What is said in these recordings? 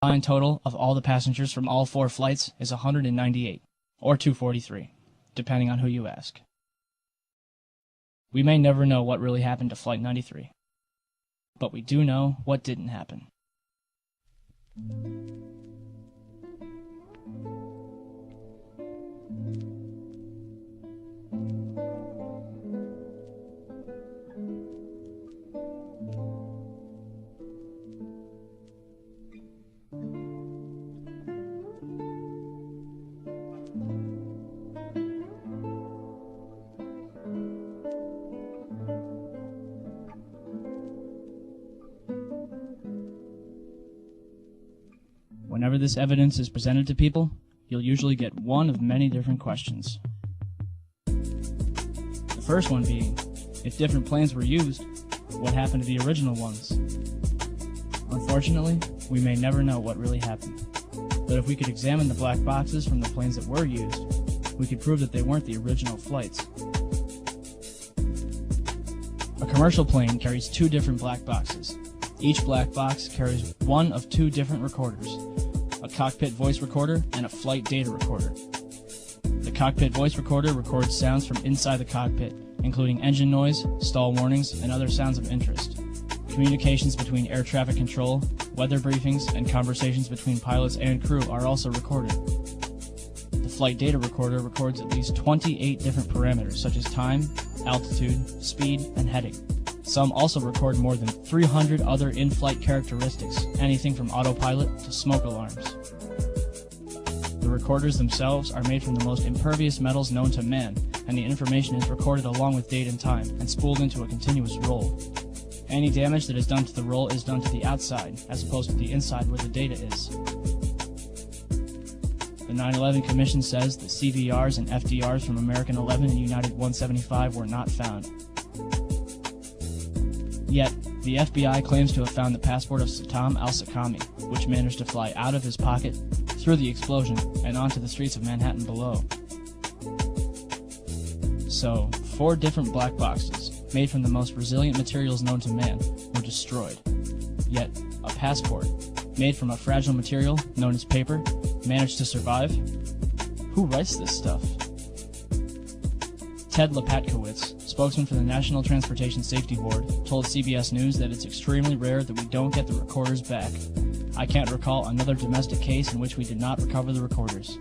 combined total of all the passengers from all 4 flights is 198, or 243, depending on who you ask. We may never know what really happened to Flight 93, but we do know what didn't happen. Whenever this evidence is presented to people, you'll usually get one of many different questions. The first one being, if different planes were used, what happened to the original ones? Unfortunately, we may never know what really happened. But if we could examine the black boxes from the planes that were used, we could prove that they weren't the original flights. A commercial plane carries 2 different black boxes. Each black box carries one of 2 different recorders, a cockpit voice recorder and a flight data recorder. The cockpit voice recorder records sounds from inside the cockpit, including engine noise, stall warnings, and other sounds of interest. Communications between air traffic control, weather briefings, and conversations between pilots and crew are also recorded. The flight data recorder records at least 28 different parameters such as time, altitude, speed, and heading. Some also record more than 300 other in-flight characteristics, anything from autopilot to smoke alarms. The recorders themselves are made from the most impervious metals known to man, and the information is recorded along with date and time and spooled into a continuous roll. Any damage that is done to the roll is done to the outside, as opposed to the inside where the data is. The 9/11 Commission says that CVRs and FDRs from American 11 and United 175 were not found. Yet, the FBI claims to have found the passport of Saddam al-Sakami, which managed to fly out of his pocket, through the explosion, and onto the streets of Manhattan below. So, 4 different black boxes, made from the most resilient materials known to man, were destroyed. Yet, a passport, made from a fragile material known as paper, managed to survive? Who writes this stuff? Ted Lepatkowitz, spokesman for the National Transportation Safety Board, told CBS News that it's extremely rare that we don't get the recorders back. I can't recall another domestic case in which we did not recover the recorders.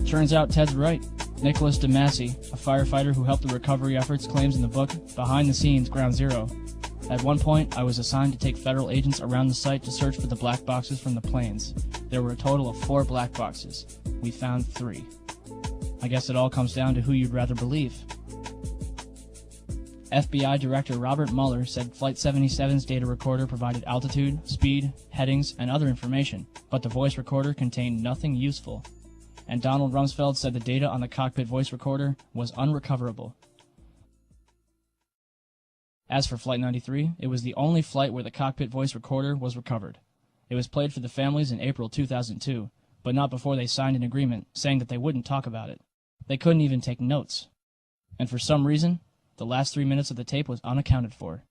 Turns out Ted's right. Nicholas DeMasi, a firefighter who helped the recovery efforts, claims in the book, Behind the Scenes, Ground Zero, "At one point, I was assigned to take federal agents around the site to search for the black boxes from the planes. There were a total of 4 black boxes. We found 3. I guess it all comes down to who you'd rather believe." FBI Director Robert Mueller said Flight 77's data recorder provided altitude, speed, headings, and other information, but the voice recorder contained nothing useful. And Donald Rumsfeld said the data on the cockpit voice recorder was unrecoverable. As for Flight 93, it was the only flight where the cockpit voice recorder was recovered. It was played for the families in April 2002, but not before they signed an agreement saying that they wouldn't talk about it. They couldn't even take notes. And for some reason, the last 3 minutes of the tape was unaccounted for.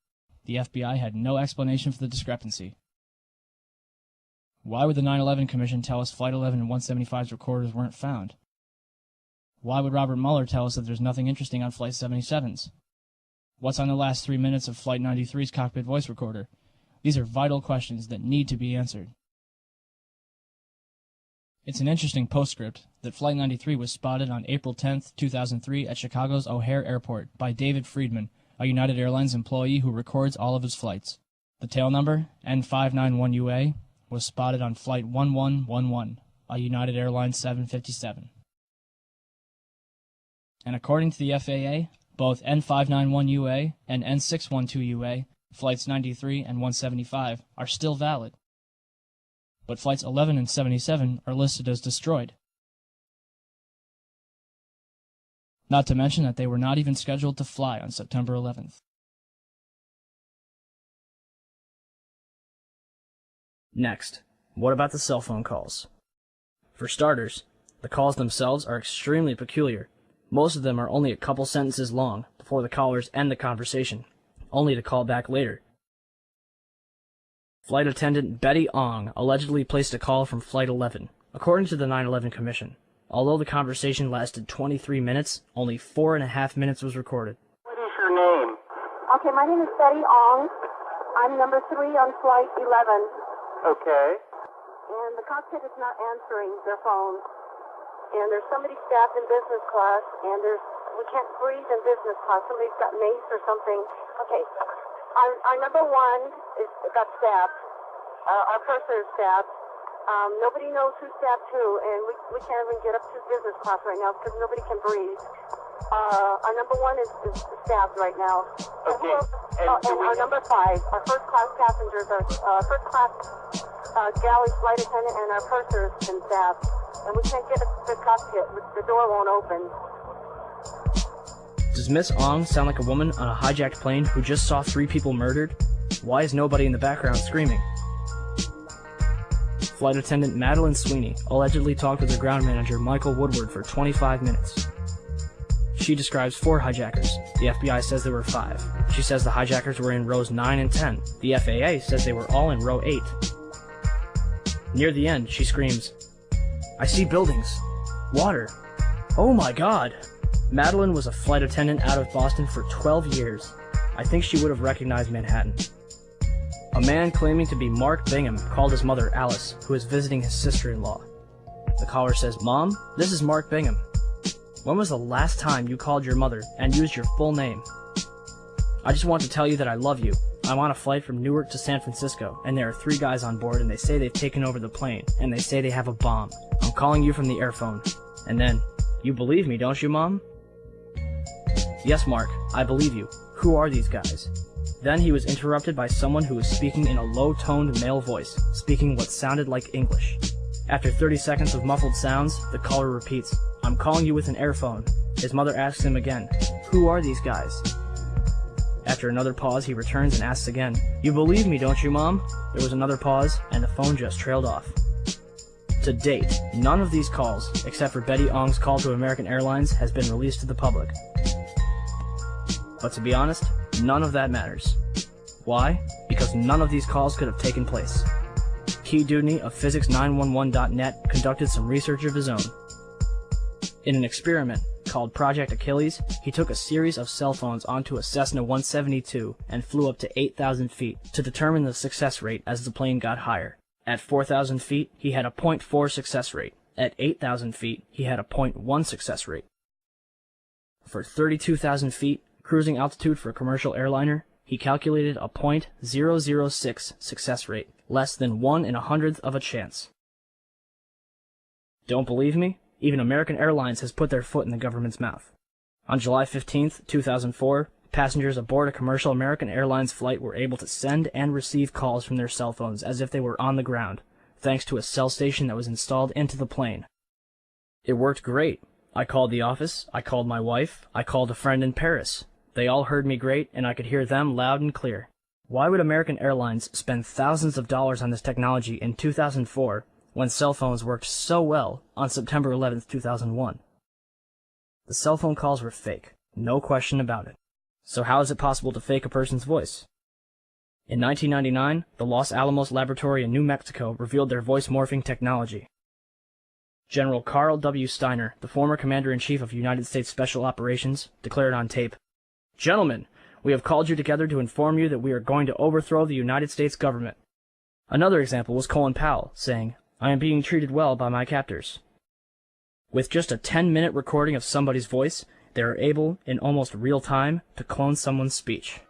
The FBI had no explanation for the discrepancy. Why would the 9/11 Commission tell us Flight 11 and 175's recorders weren't found? Why would Robert Mueller tell us that there's nothing interesting on Flight 77's? What's on the last 3 minutes of Flight 93's cockpit voice recorder? These are vital questions that need to be answered. It's an interesting postscript that Flight 93 was spotted on April 10, 2003 at Chicago's O'Hare Airport by David Friedman, a United Airlines employee who records all of his flights. The tail number, N591UA, was spotted on Flight 1111, a United Airlines 757. And according to the FAA, both N591UA and N612UA, Flights 93 and 175, are still valid. But Flights 11 and 77 are listed as destroyed. Not to mention that they were not even scheduled to fly on September 11th. Next, what about the cell phone calls? For starters, the calls themselves are extremely peculiar. Most of them are only a couple sentences long before the callers end the conversation, only to call back later. Flight attendant Betty Ong allegedly placed a call from Flight 11, according to the 9/11 Commission. Although the conversation lasted 23 minutes, only 4.5 minutes was recorded. What is your name? Okay, my name is Betty Ong. I'm number 3 on Flight 11. Okay. And the cockpit is not answering their phone. And there's somebody stabbed in business class, and we can't breathe in business class. Somebody's got mace or something. Okay. Our number 1 got stabbed. Our purser is stabbed. Nobody knows who stabbed who, and we can't even get up to business class right now because nobody can breathe. Our number 1 is stabbed right now. Okay. And our number 5, our first class passengers, our first class galley flight attendant and our purser has been stabbed. And we can't get the cockpit. The door won't open. Does Miss Ong sound like a woman on a hijacked plane who just saw 3 people murdered? Why is nobody in the background screaming? Flight attendant Madeline Sweeney allegedly talked with her ground manager Michael Woodward for 25 minutes. She describes 4 hijackers. The FBI says there were 5. She says the hijackers were in rows 9 and 10. The FAA says they were all in row 8. Near the end, she screams, "I see buildings. Water. Oh my God." Madeline was a flight attendant out of Boston for 12 years. I think she would have recognized Manhattan. A man claiming to be Mark Bingham called his mother Alice, who is visiting his sister-in-law. The caller says, "Mom, this is Mark Bingham. When was the last time you called your mother and used your full name? I just want to tell you that I love you. I'm on a flight from Newark to San Francisco, and there are 3 guys on board, and they say they've taken over the plane, and they say they have a bomb. I'm calling you from the airphone." And then, "You believe me, don't you, Mom?" "Yes, Mark, I believe you. Who are these guys?" Then he was interrupted by someone who was speaking in a low-toned male voice, speaking what sounded like English. After 30 seconds of muffled sounds, the caller repeats, "I'm calling you with an airphone." His mother asks him again, "Who are these guys?" After another pause, he returns and asks again, "You believe me, don't you, Mom?" There was another pause, and the phone just trailed off. To date, none of these calls, except for Betty Ong's call to American Airlines, has been released to the public. But to be honest, none of that matters. Why? Because none of these calls could have taken place. Key Dudney of Physics911.net conducted some research of his own. In an experiment called Project Achilles, he took a series of cell phones onto a Cessna 172 and flew up to 8,000 feet to determine the success rate as the plane got higher. At 4,000 feet, he had a 0.4 success rate. At 8,000 feet, he had a 0.1 success rate. For 32,000 feet, cruising altitude for a commercial airliner, he calculated a 0.006 success rate, less than 1 in 100th of a chance. Don't believe me? Even American Airlines has put their foot in the government's mouth. On July 15, 2004, passengers aboard a commercial American Airlines flight were able to send and receive calls from their cell phones as if they were on the ground, thanks to a cell station that was installed into the plane. It worked great. I called the office, I called my wife, I called a friend in Paris. They all heard me great, and I could hear them loud and clear. Why would American Airlines spend thousands of dollars on this technology in 2004 when cell phones worked so well on September 11, 2001? The cell phone calls were fake, no question about it. So how is it possible to fake a person's voice? In 1999, the Los Alamos Laboratory in New Mexico revealed their voice morphing technology. General Carl W. Steiner, the former Commander-in-Chief of United States Special Operations, declared on tape, "Gentlemen, we have called you together to inform you that we are going to overthrow the United States government." Another example was Colin Powell, saying, "I am being treated well by my captors." With just a 10-minute recording of somebody's voice, they are able, in almost real time, to clone someone's speech.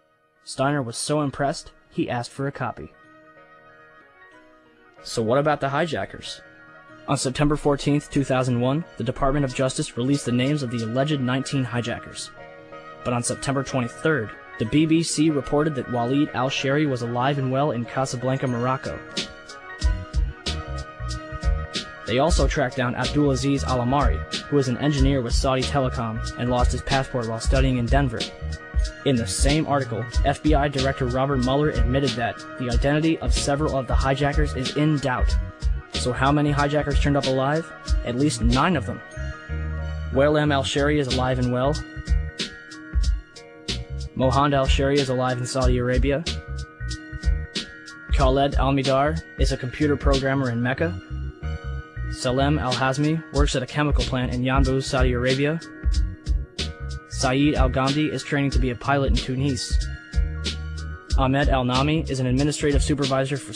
Steiner was so impressed, he asked for a copy. So what about the hijackers? On September 14, 2001, the Department of Justice released the names of the alleged 19 hijackers. But on September 23rd, the BBC reported that Walid al-Shari was alive and well in Casablanca, Morocco. They also tracked down Abdulaziz Al-Amari, who was an engineer with Saudi Telecom and lost his passport while studying in Denver. In the same article, FBI Director Robert Mueller admitted that the identity of several of the hijackers is in doubt. So how many hijackers turned up alive? At least 9 of them. Walam al-Shari is alive and well. Mohand al-Shari is alive in Saudi Arabia. Khaled Al-Midar is a computer programmer in Mecca. Salem Al-Hazmi works at a chemical plant in Yanbu, Saudi Arabia. Saeed Al-Ghamdi is training to be a pilot in Tunis. Ahmed Al-Nami is an administrative supervisor for